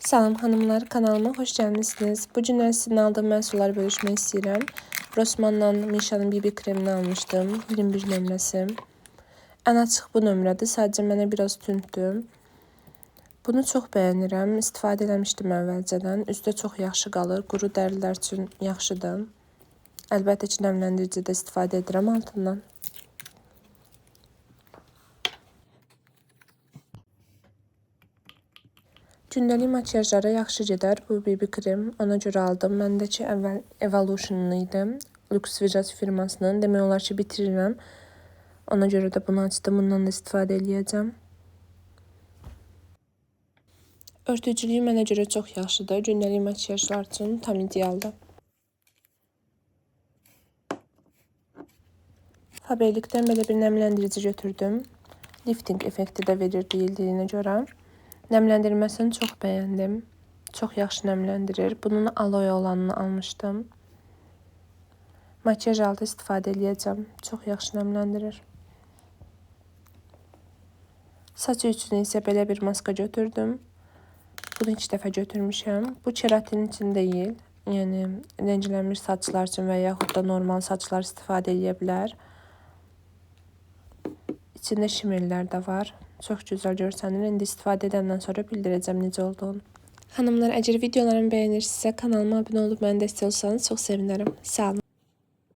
Salam hanımlar, kanalıma xoş gəlmisiniz. Bu gün sizin aldığım məhsulları bölüşmək istəyirəm. Rossmanndan Misha'nın BB kremini almışdım. 21 nömrəsi. Ən açıq bu nömrədir. Sadəcə mənə biraz tündür. Bunu çox bəyənirəm. İstifadə eləmişdim əvvəlcədən. Üstə çox yaxşı qalır. Quru dərilər üçün yaxşıdır. Əlbəttə ki, nəmləndirici də istifadə edirəm altından. Gündəlik makiyajlara yaxşı gedər bu BB krem. Ona görə aldım. Məndəki əvvəl Evolution idi. Lux Vigas firmasının. Demək olar ki, bitirirəm. Ona görə də bunu açdım. Bundan da istifadə eləyəcəm. Örtücülüyü mənə görə çox yaxşıdır. Gündəlik makiyajlar üçün tam idealdır. Faberlikdən belə bir nəmləndirici götürdüm. Lifting effekti də verir deyildiyinə görə. Nəmləndirməsini çox bəyəndim. Çox yaxşı nəmləndirir. Bunun aloe olanını almışdım. Makiyaj altı istifadə eləyəcəm. Çox yaxşı nəmləndirir. Saç üçün isə belə bir maska götürdüm. Bunu 2 dəfə götürmüşəm. Bu keratin üçün deyil. Yəni rənglənmiş saçlar üçün və yaxud da normal saçlar istifadə edə bilər. İçində şimerlər də var. Çox gözəl görsənir. İndi istifadə edəndən sonra bildirəcəm necə olduğunu. Hanımlar, əgər videolarımı bəyənirsinizsə kanalıma abunə olub mənə dəstək olsanız çox sevinərəm. Sağ olun.